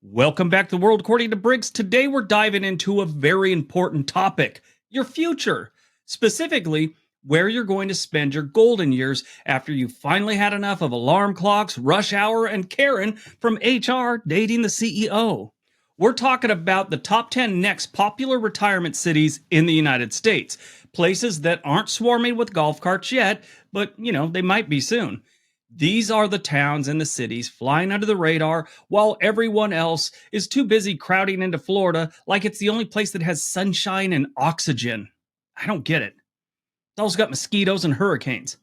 Welcome back to the World According to Briggs. Today we're diving into a very important topic, your future. Specifically, where you're going to spend your golden years after you've finally had enough of alarm clocks, rush hour, and Karen from HR dating the CEO. We're talking about the top 10 next popular retirement cities in the United States. Places that aren't swarming with golf carts yet, but they might be soon. These are the towns and the cities flying under the radar while everyone else is too busy crowding into Florida like it's the only place that has sunshine and oxygen. I don't get it. It's also got mosquitoes and hurricanes.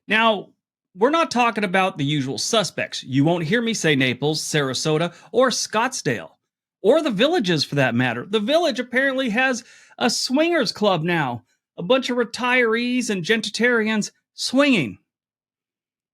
Now, we're not talking about the usual suspects. You won't hear me say Naples, Sarasota, or Scottsdale, or the Villages for that matter. The Village apparently has a swingers club now, a bunch of retirees and gentilitarians swinging.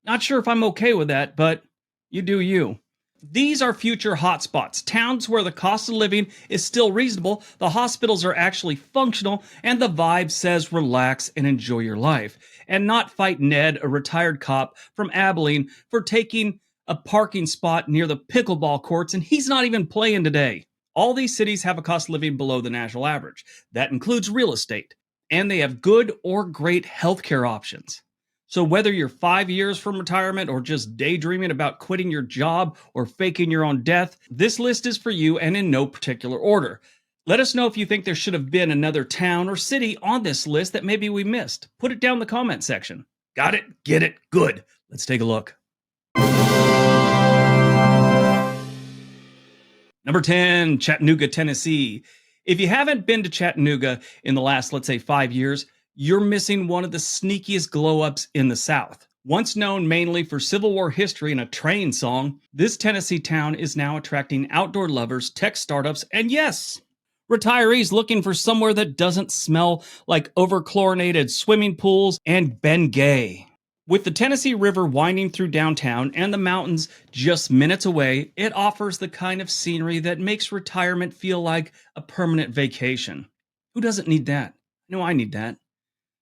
Not sure if I'm okay with that, but you do you. These are future hotspots, towns where the cost of living is still reasonable, the hospitals are actually functional, and the vibe says relax and enjoy your life, and not fight Ned, a retired cop from Abilene, for taking a parking spot near the pickleball courts, and he's not even playing today. All these cities have a cost of living below the national average. That includes real estate, and they have good or great healthcare options. So whether you're 5 years from retirement or just daydreaming about quitting your job or faking your own death, this list is for you and in no particular order. Let us know if you think there should have been another town or city on this list that maybe we missed. Put it down in the comment section. Got it? Get it? Good. Let's take a look. Number 10, Chattanooga, Tennessee. If you haven't been to Chattanooga in the last, let's say, 5 years, you're missing one of the sneakiest glow-ups in the South. Once known mainly for Civil War history and a train song, this Tennessee town is now attracting outdoor lovers, tech startups, and yes, retirees looking for somewhere that doesn't smell like over-chlorinated swimming pools and Bengay. With the Tennessee River winding through downtown and the mountains just minutes away, it offers the kind of scenery that makes retirement feel like a permanent vacation. Who doesn't need that? No, I need that.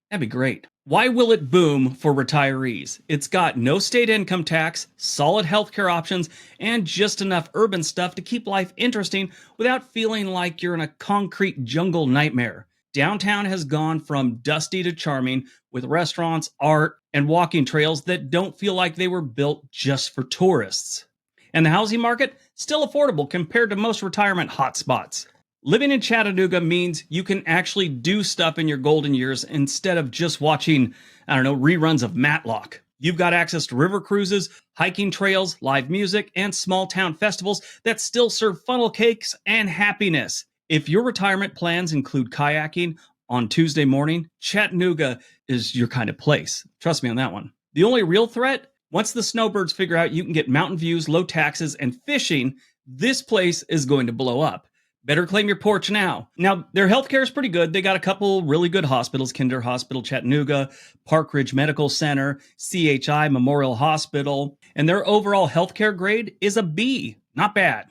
That'd be great. Why will it boom for retirees? It's got no state income tax, solid healthcare options, and just enough urban stuff to keep life interesting without feeling like you're in a concrete jungle nightmare. Downtown has gone from dusty to charming with restaurants, art, and walking trails that don't feel like they were built just for tourists. And the housing market? Still affordable compared to most retirement hotspots. Living in Chattanooga means you can actually do stuff in your golden years instead of just watching, reruns of Matlock. You've got access to river cruises, hiking trails, live music, and small town festivals that still serve funnel cakes and happiness. If your retirement plans include kayaking on Tuesday morning, Chattanooga is your kind of place. Trust me on that one. The only real threat? Once the snowbirds figure out you can get mountain views, low taxes, and fishing, this place is going to blow up. Better claim your porch now. Now, their healthcare is pretty good. They got a couple really good hospitals, Kinder Hospital, Chattanooga, Park Ridge Medical Center, CHI Memorial Hospital, and their overall healthcare grade is a B. Not bad.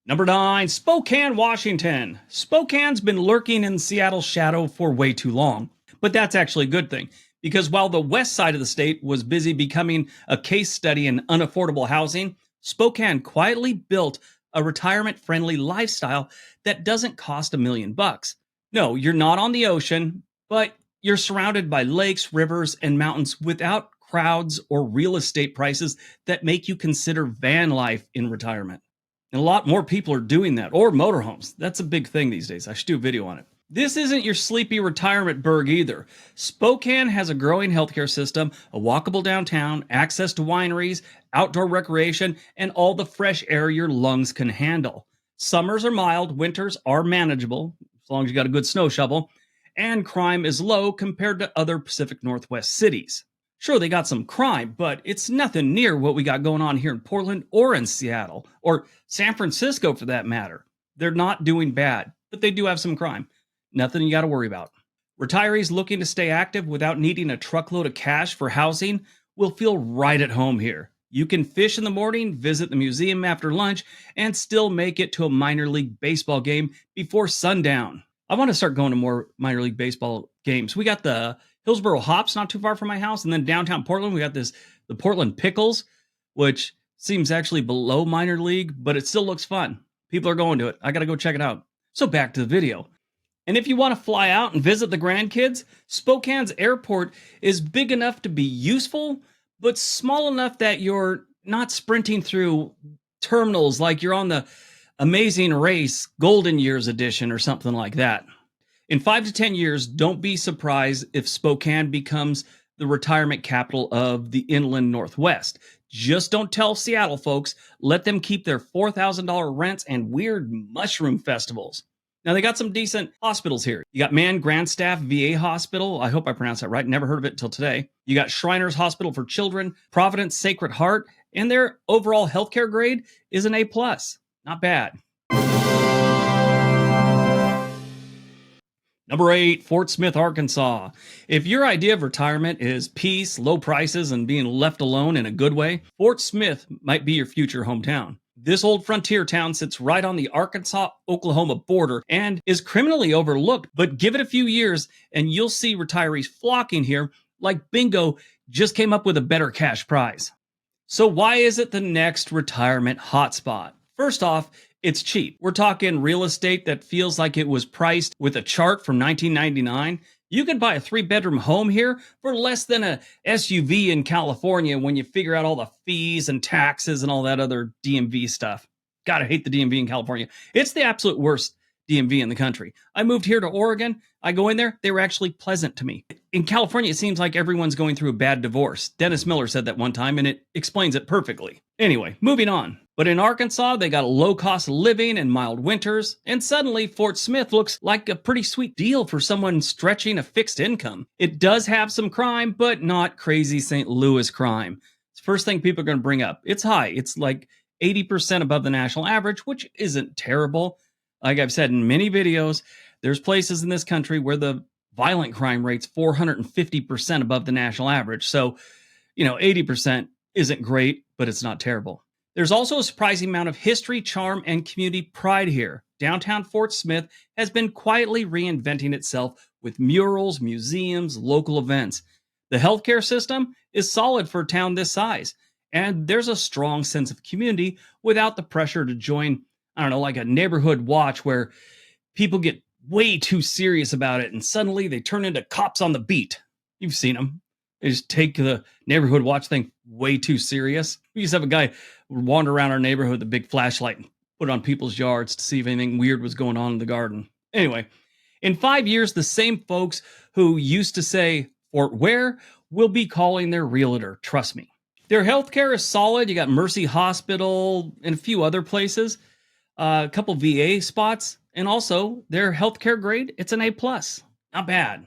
Number 9, Spokane, Washington. Spokane's been lurking in Seattle's shadow for way too long, but that's actually a good thing. Because while the west side of the state was busy becoming a case study in unaffordable housing, Spokane quietly built a retirement-friendly lifestyle that doesn't cost $1 million. No, you're not on the ocean, but you're surrounded by lakes, rivers, and mountains without crowds or real estate prices that make you consider van life in retirement. And a lot more people are doing that, or motorhomes. That's a big thing these days. I should do a video on it. This isn't your sleepy retirement burg either. Spokane has a growing healthcare system, a walkable downtown, access to wineries, outdoor recreation, and all the fresh air your lungs can handle. Summers are mild, winters are manageable, as long as you got a good snow shovel, and crime is low compared to other Pacific Northwest cities. Sure, they got some crime, but it's nothing near what we got going on here in Portland or in Seattle, or San Francisco for that matter. They're not doing bad, but they do have some crime. Nothing you got to worry about. Retirees looking to stay active without needing a truckload of cash for housing will feel right at home here. You can fish in the morning, visit the museum after lunch, and still make it to a minor league baseball game before sundown. I want to start going to more minor league baseball games. We got the Hillsboro Hops not too far from my house, and then downtown Portland, we got the Portland Pickles. which seems actually below minor league, but it still looks fun. People are going to it. I got to go check it out. So back to the video. And if you want to fly out and visit the grandkids, Spokane's airport is big enough to be useful, but small enough that you're not sprinting through terminals like you're on the Amazing Race Golden Years edition or something like that. In 5 to 10 years, don't be surprised if Spokane becomes the retirement capital of the inland Northwest. Just don't tell Seattle folks. Let them keep their $4,000 rents and weird mushroom festivals. Now, they got some decent hospitals here. You got Man Grandstaff VA Hospital. I hope I pronounced that right. Never heard of it until today. You got Shriners Hospital for Children, Providence Sacred Heart, and their overall healthcare grade is an A+. Not bad. Number 8, Fort Smith, Arkansas. If your idea of retirement is peace, low prices, and being left alone in a good way, Fort Smith might be your future hometown. This old frontier town sits right on the Arkansas-Oklahoma border and is criminally overlooked, but give it a few years and you'll see retirees flocking here like bingo just came up with a better cash prize. So why is it the next retirement hotspot? First off, it's cheap. We're talking real estate that feels like it was priced with a chart from 1999. You could buy a 3-bedroom home here for less than a SUV in California when you figure out all the fees and taxes and all that other DMV stuff. Gotta hate the DMV in California. It's the absolute worst DMV in the country. I moved here to Oregon. I go in there. They were actually pleasant to me. In California, it seems like everyone's going through a bad divorce. Dennis Miller said that one time, and it explains it perfectly. Anyway, moving on. But in Arkansas, they got a low cost of living and mild winters, and suddenly Fort Smith looks like a pretty sweet deal for someone stretching a fixed income. It does have some crime, but not crazy St. Louis crime. It's the first thing people are going to bring up. It's high. It's like 80% above the national average, which isn't terrible. Like I've said in many videos, there's places in this country where the violent crime rate's 450% above the national average. So, 80% isn't great, but it's not terrible. There's also a surprising amount of history, charm, and community pride here. Downtown Fort Smith has been quietly reinventing itself with murals, museums, local events. The healthcare system is solid for a town this size, and there's a strong sense of community without the pressure to join, like a neighborhood watch where people get way too serious about it and suddenly they turn into cops on the beat. You've seen them. They just take the neighborhood watch thing way too serious. We used to have a guy wander around our neighborhood with a big flashlight and put it on people's yards to see if anything weird was going on in the garden. Anyway, in 5 years, the same folks who used to say Fort Ware will be calling their realtor. Trust me. Their healthcare is solid. You got Mercy Hospital and a few other places, a couple VA spots, and also their healthcare grade, it's an A+. Not bad.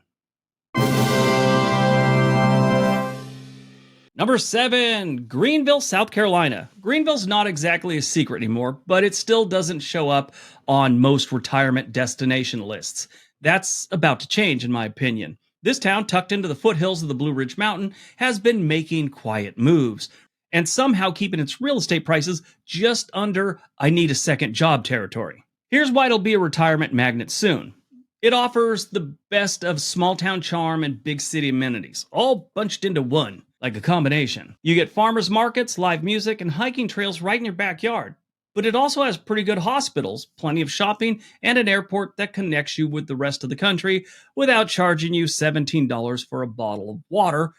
Number 7, Greenville, South Carolina. Greenville's not exactly a secret anymore, but it still doesn't show up on most retirement destination lists. That's about to change, in my opinion. This town, tucked into the foothills of the Blue Ridge Mountain, has been making quiet moves and somehow keeping its real estate prices just under I need a second job territory. Here's why it'll be a retirement magnet soon. It offers the best of small town charm and big city amenities, all bunched into one, like a combination. You get farmers markets, live music, and hiking trails right in your backyard. But it also has pretty good hospitals, plenty of shopping, and an airport that connects you with the rest of the country without charging you $17 for a bottle of water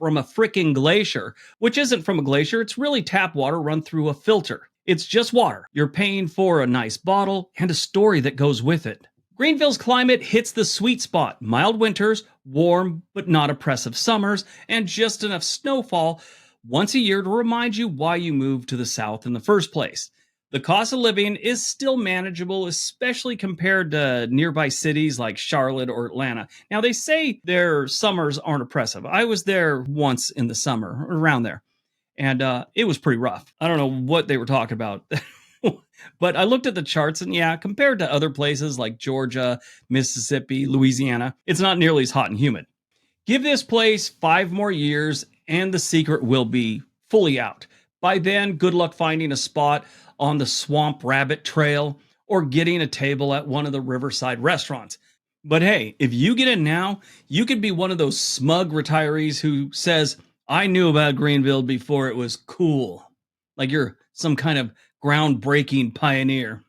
from a frickin' glacier, which isn't from a glacier, it's really tap water run through a filter. It's just water. You're paying for a nice bottle and a story that goes with it. Greenville's climate hits the sweet spot. Mild winters, warm but not oppressive summers, and just enough snowfall once a year to remind you why you moved to the south in the first place. The cost of living is still manageable, especially compared to nearby cities like Charlotte or Atlanta. Now, they say their summers aren't oppressive. I was there once in the summer, around there, and it was pretty rough. I don't know what they were talking about. But I looked at the charts, and yeah, compared to other places like Georgia, Mississippi, Louisiana, it's not nearly as hot and humid. Give this place 5 more years, and the secret will be fully out. By then, good luck finding a spot on the Swamp Rabbit Trail or getting a table at one of the riverside restaurants. But hey, if you get in now, you could be one of those smug retirees who says, I knew about Greenville before it was cool. like you're some kind of groundbreaking pioneer.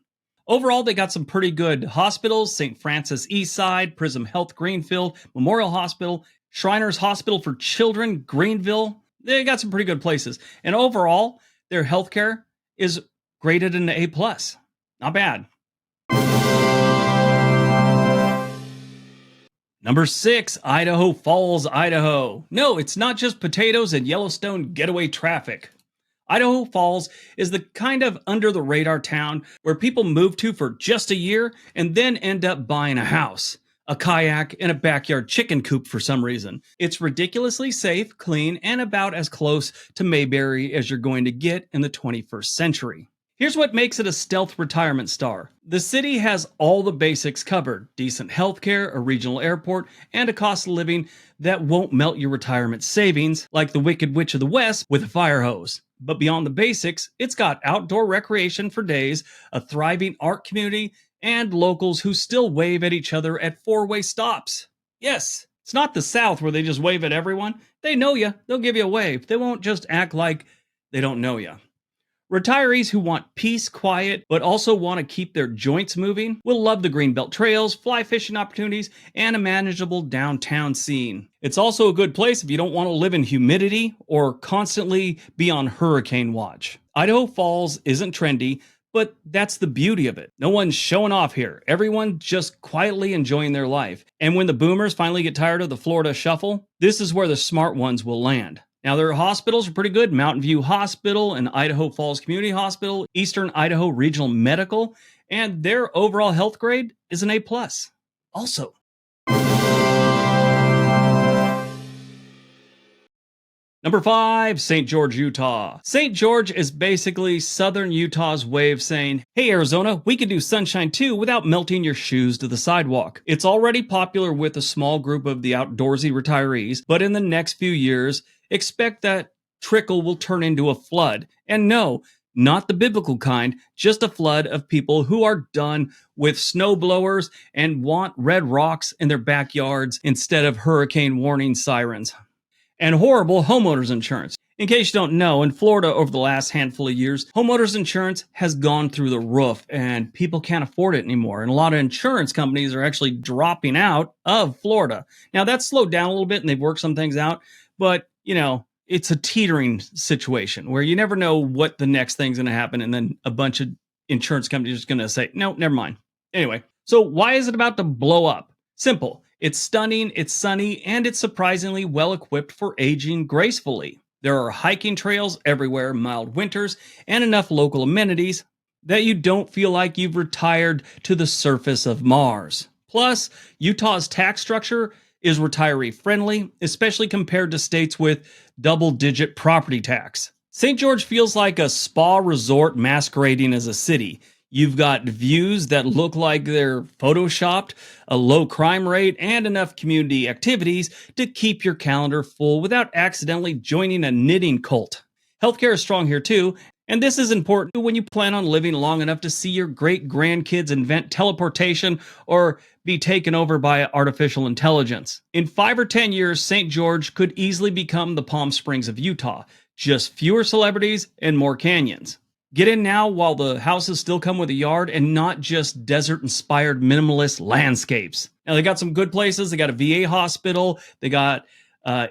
Overall, they got some pretty good hospitals: St. Francis Eastside, Prism Health Greenfield, Memorial Hospital, Shriners Hospital for Children, Greenville. They got some pretty good places. And overall, their healthcare is graded an A. Not bad. Number 6, Idaho Falls, Idaho. No, it's not just potatoes and Yellowstone getaway traffic. Idaho Falls is the kind of under the radar town where people move to for just a year and then end up buying a house, a kayak, and a backyard chicken coop for some reason. It's ridiculously safe, clean, and about as close to Mayberry as you're going to get in the 21st century. Here's what makes it a stealth retirement star. The city has all the basics covered: decent healthcare, a regional airport, and a cost of living that won't melt your retirement savings like the Wicked Witch of the West with a fire hose. But beyond the basics, it's got outdoor recreation for days, a thriving art community, and locals who still wave at each other at four-way stops. Yes, it's not the South where they just wave at everyone. They know you. They'll give you a wave. They won't just act like they don't know you. Retirees who want peace, quiet, but also want to keep their joints moving will love the Greenbelt trails, fly fishing opportunities, and a manageable downtown scene. It's also a good place if you don't want to live in humidity or constantly be on hurricane watch. Idaho Falls isn't trendy, but that's the beauty of it. No one's showing off here. Everyone just quietly enjoying their life. And when the boomers finally get tired of the Florida shuffle, this is where the smart ones will land. Now, their hospitals are pretty good: Mountain View Hospital and Idaho Falls Community Hospital, Eastern Idaho Regional Medical, and their overall health grade is an A+. Also, number 5, St. George, Utah. St. George is basically southern Utah's way of saying, hey Arizona, we could do sunshine too without melting your shoes to the sidewalk. It's already popular with a small group of the outdoorsy retirees, but in the next few years, expect that trickle will turn into a flood. And no, not the biblical kind, just a flood of people who are done with snow blowers and want red rocks in their backyards instead of hurricane warning sirens. And horrible homeowners insurance. In case you don't know, in Florida over the last handful of years, homeowners insurance has gone through the roof and people can't afford it anymore. And a lot of insurance companies are actually dropping out of Florida. Now that's slowed down a little bit and they've worked some things out, but you know, it's a teetering situation where you never know what the next thing's going to happen. And then a bunch of insurance companies are just going to say, no, never mind. Anyway, so why is it about to blow up? Simple. It's stunning, it's sunny, and it's surprisingly well equipped for aging gracefully. There are hiking trails everywhere, mild winters, and enough local amenities that you don't feel like you've retired to the surface of Mars. Plus, Utah's tax structure is retiree friendly, especially compared to states with double-digit property tax. St. George feels like a spa resort masquerading as a city. You've got views that look like they're photoshopped, a low crime rate, and enough community activities to keep your calendar full without accidentally joining a knitting cult. Healthcare is strong here too, and this is important when you plan on living long enough to see your great-grandkids invent teleportation or be taken over by artificial intelligence. In 5 or 10 years, St. George could easily become the Palm Springs of Utah, just fewer celebrities and more canyons. Get in now while the houses still come with a yard and not just desert-inspired minimalist landscapes. Now, they got some good places. They got a VA hospital. They got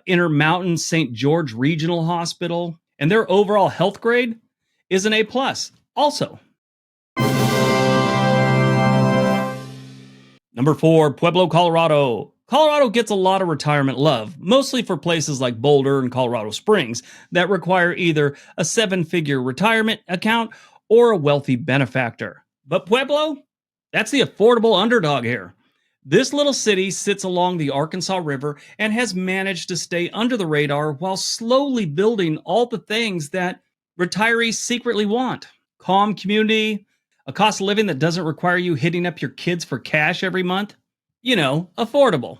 Intermountain St. George Regional Hospital. And their overall health grade is an A+. Also, number 4, Pueblo, Colorado. Colorado gets a lot of retirement love, mostly for places like Boulder and Colorado Springs that require either a 7-figure retirement account or a wealthy benefactor. But Pueblo? That's the affordable underdog here. This little city sits along the Arkansas River and has managed to stay under the radar while slowly building all the things that retirees secretly want. Calm community, a cost of living that doesn't require you hitting up your kids for cash every month. You know, affordable.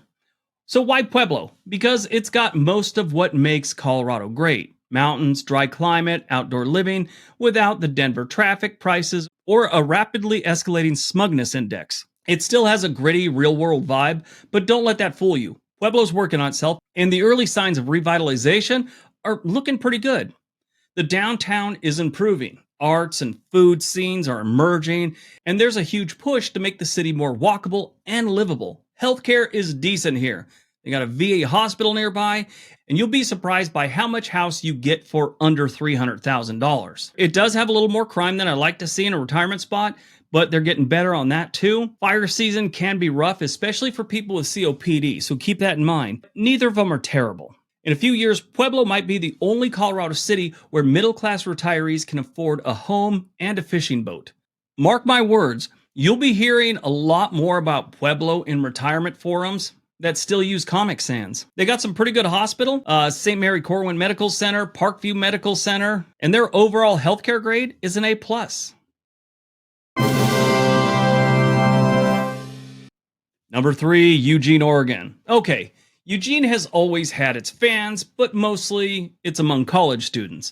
So why Pueblo? Because it's got most of what makes Colorado great. Mountains, dry climate, outdoor living, without the Denver traffic, prices, or a rapidly escalating smugness index. It still has a gritty, real-world vibe, but don't let that fool you. Pueblo's working on itself, and the early signs of revitalization are looking pretty good. The downtown is improving. Arts and food scenes are emerging, and there's a huge push to make the city more walkable and livable. Healthcare is decent here. They got a VA hospital nearby, and you'll be surprised by how much house you get for under $300,000. It does have a little more crime than I like to see in a retirement spot, but they're getting better on that too. Fire season can be rough, especially for people with COPD, so keep that in mind. Neither of them are terrible. In a few years, Pueblo might be the only Colorado city where middle-class retirees can afford a home and a fishing boat. Mark my words, you'll be hearing a lot more about Pueblo in retirement forums that still use Comic Sans. They got some pretty good hospital, St. Mary Corwin Medical Center, Parkview Medical Center, and their overall healthcare grade is an A+. Number 3, Eugene, Oregon. Okay, Eugene has always had its fans, but mostly it's among college students.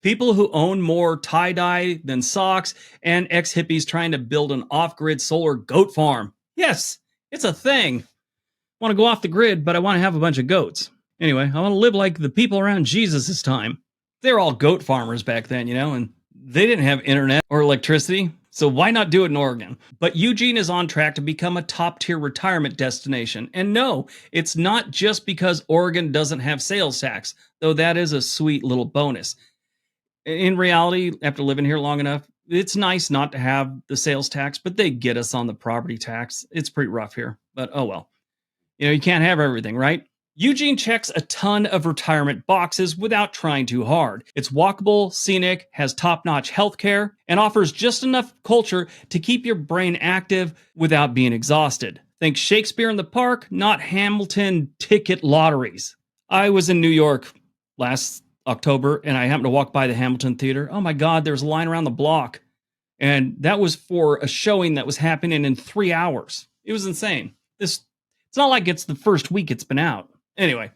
People who own more tie-dye than socks, and ex-hippies trying to build an off-grid solar goat farm. Yes, it's a thing. I want to go off the grid, but I want to have a bunch of goats. Anyway, I want to live like the people around Jesus' time. They were all goat farmers back then, and they didn't have internet or electricity. So why not do it in Oregon? But Eugene is on track to become a top-tier retirement destination. And no, it's not just because Oregon doesn't have sales tax, though that is a sweet little bonus. In reality, after living here long enough, it's nice not to have the sales tax, but they get us on the property tax. It's pretty rough here, but oh well. You can't have everything, right? Eugene checks a ton of retirement boxes without trying too hard. It's walkable, scenic, has top-notch healthcare, and offers just enough culture to keep your brain active without being exhausted. Think Shakespeare in the Park, not Hamilton ticket lotteries. I was in New York last October, and I happened to walk by the Hamilton Theater. Oh my God, there was a line around the block. And that was for a showing that was happening in 3 hours. It was insane. It's not like it's the first week it's been out. Anyway,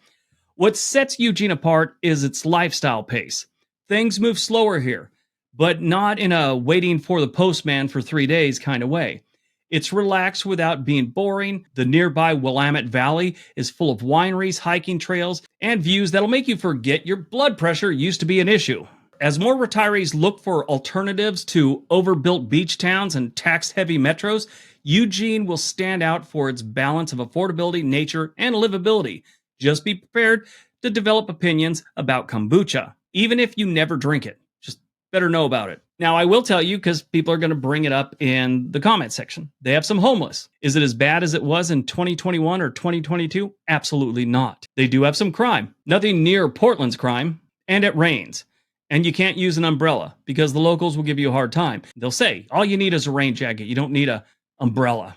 what sets Eugene apart is its lifestyle pace. Things move slower here, but not in a waiting for the postman for 3 days kind of way. It's relaxed without being boring. The nearby Willamette Valley is full of wineries, hiking trails, and views that'll make you forget your blood pressure used to be an issue. As more retirees look for alternatives to overbuilt beach towns and tax-heavy metros, Eugene will stand out for its balance of affordability, nature, and livability. Just be prepared to develop opinions about kombucha, even if you never drink it. Just better know about it. Now, I will tell you, because people are going to bring it up in the comment section, they have some homeless. Is it as bad as it was in 2021 or 2022? Absolutely not. They do have some crime. Nothing near Portland's crime, and it rains. And you can't use an umbrella because the locals will give you a hard time. They'll say, all you need is a rain jacket. You don't need an umbrella.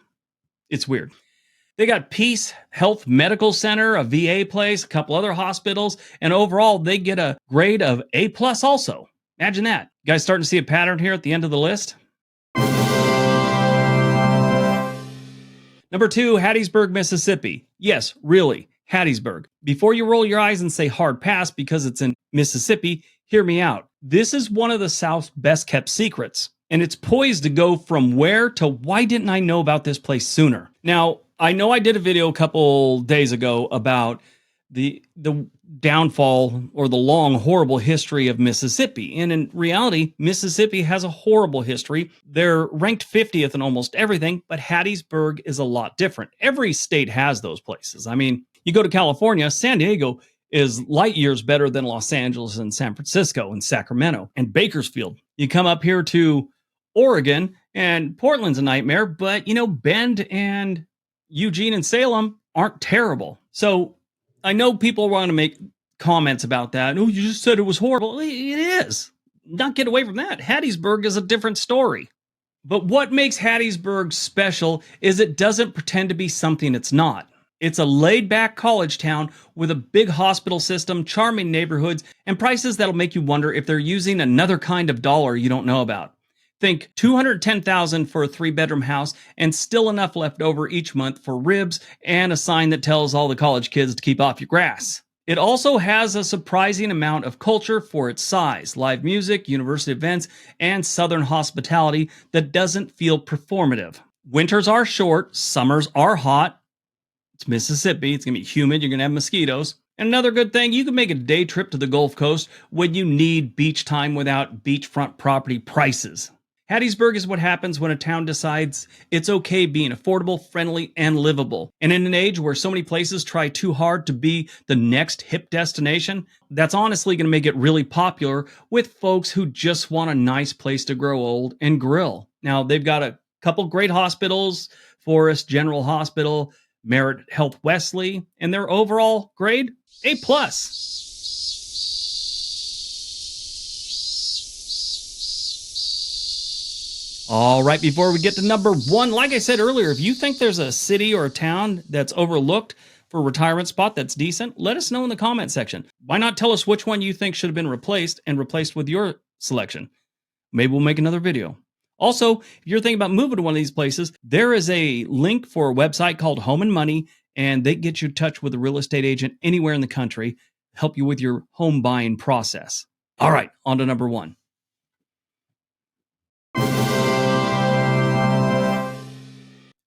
It's weird. They got Peace Health Medical Center, a VA place, a couple other hospitals, and overall they get a grade of A+ also. Imagine that. You guys starting to see a pattern here at the end of the list? Number 2, Hattiesburg, Mississippi. Yes, really, Hattiesburg. Before you roll your eyes and say hard pass because it's in Mississippi, hear me out. This is one of the South's best kept secrets, and it's poised to go from where to why didn't I know about this place sooner? Now, I know I did a video a couple days ago about the downfall or the long, horrible history of Mississippi. And in reality, Mississippi has a horrible history. They're ranked 50th in almost everything, but Hattiesburg is a lot different. Every state has those places. I mean, you go to California, San Diego is light years better than Los Angeles and San Francisco and Sacramento and Bakersfield. You come up here to Oregon and Portland's a nightmare, but Bend and Eugene and Salem aren't terrible. So I know people want to make comments about that. Oh, you just said it was horrible. It is. Not get away from that. Hattiesburg is a different story. But what makes Hattiesburg special is it doesn't pretend to be something it's not. It's a laid-back college town with a big hospital system, charming neighborhoods, and prices that'll make you wonder if they're using another kind of dollar you don't know about. Think $210,000 for a 3-bedroom house and still enough left over each month for ribs and a sign that tells all the college kids to keep off your grass. It also has a surprising amount of culture for its size, live music, university events, and southern hospitality that doesn't feel performative. Winters are short, summers are hot. It's Mississippi, it's going to be humid, you're going to have mosquitoes. And another good thing, you can make a day trip to the Gulf Coast when you need beach time without beachfront property prices. Hattiesburg is what happens when a town decides it's okay being affordable, friendly, and livable. And in an age where so many places try too hard to be the next hip destination, that's honestly going to make it really popular with folks who just want a nice place to grow old and grill. Now, they've got a couple great hospitals, Forest General Hospital, Merit Health Wesley, and their overall grade, A+. All right, before we get to number one, like I said earlier, if you think there's a city or a town that's overlooked for a retirement spot that's decent, let us know in the comment section. Why not tell us which one you think should have been replaced and replaced with your selection? Maybe we'll make another video. Also, if you're thinking about moving to one of these places, there is a link for a website called Home and Money, and they get you in touch with a real estate agent anywhere in the country, help you with your home buying process. All right, on to number one.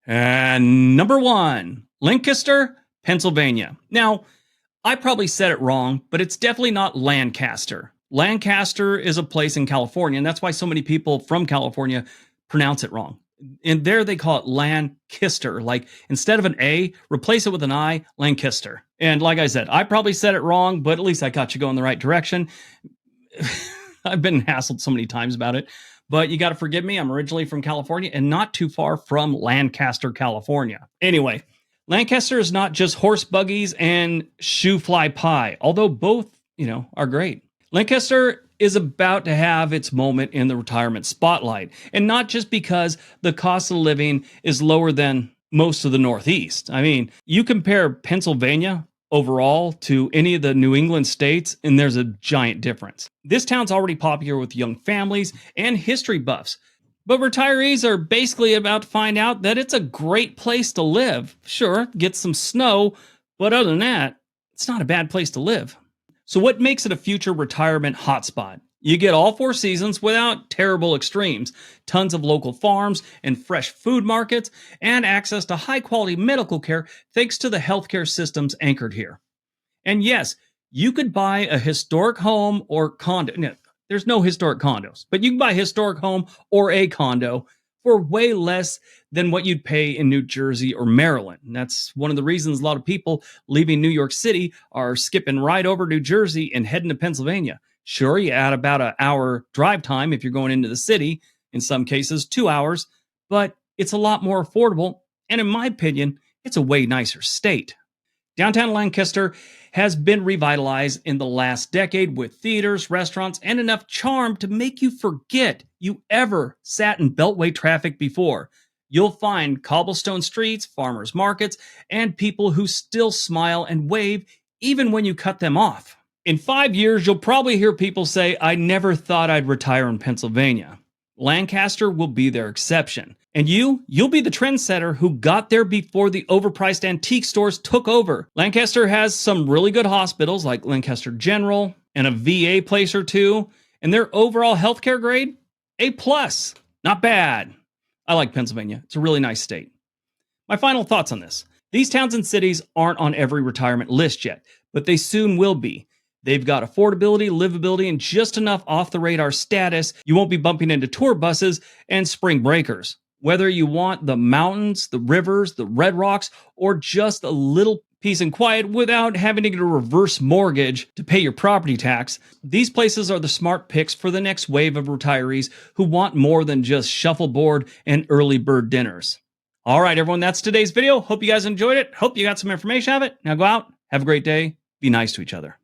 And number one, Lancaster, Pennsylvania. Now, I probably said it wrong, but it's definitely not Lancaster. Lancaster is a place in California, and that's why so many people from California pronounce it wrong. And there they call it Lancaster. Like, instead of an A, replace it with an I, Lancaster. And like I said, I probably said it wrong, but at least I got you going the right direction. I've been hassled so many times about it. But you got to forgive me, I'm originally from California and not too far from Lancaster, California. Anyway, Lancaster is not just horse buggies and shoe fly pie, although both, are great. Lancaster is about to have its moment in the retirement spotlight, and not just because the cost of living is lower than most of the Northeast. I mean, you compare Pennsylvania overall to any of the New England states, and there's a giant difference. This town's already popular with young families and history buffs, but retirees are basically about to find out that it's a great place to live. Sure, get some snow, but other than that, it's not a bad place to live. So what makes it a future retirement hotspot? You get all 4 seasons without terrible extremes, tons of local farms and fresh food markets, and access to high-quality medical care thanks to the healthcare systems anchored here. And yes, you could buy a historic home or condo. No, there's no historic condos, but you can buy a historic home or a condo for way less than what you'd pay in New Jersey or Maryland. And that's one of the reasons a lot of people leaving New York City are skipping right over New Jersey and heading to Pennsylvania. Sure, you add about an hour drive time if you're going into the city, in some cases 2 hours, but it's a lot more affordable, and in my opinion, it's a way nicer state. Downtown Lancaster has been revitalized in the last decade with theaters, restaurants, and enough charm to make you forget you ever sat in Beltway traffic before. You'll find cobblestone streets, farmers markets, and people who still smile and wave even when you cut them off. In 5 years, you'll probably hear people say, I never thought I'd retire in Pennsylvania. Lancaster will be their exception. And you'll be the trendsetter who got there before the overpriced antique stores took over. Lancaster has some really good hospitals like Lancaster General and a VA place or two, and their overall healthcare grade, A+. Not bad. I like Pennsylvania. It's a really nice state. My final thoughts on this. These towns and cities aren't on every retirement list yet, but they soon will be. They've got affordability, livability, and just enough off-the-radar status you won't be bumping into tour buses and spring breakers. Whether you want the mountains, the rivers, the red rocks, or just a little peace and quiet without having to get a reverse mortgage to pay your property tax, these places are the smart picks for the next wave of retirees who want more than just shuffleboard and early bird dinners. All right, everyone, that's today's video. Hope you guys enjoyed it. Hope you got some information out of it. Now go out, have a great day, be nice to each other.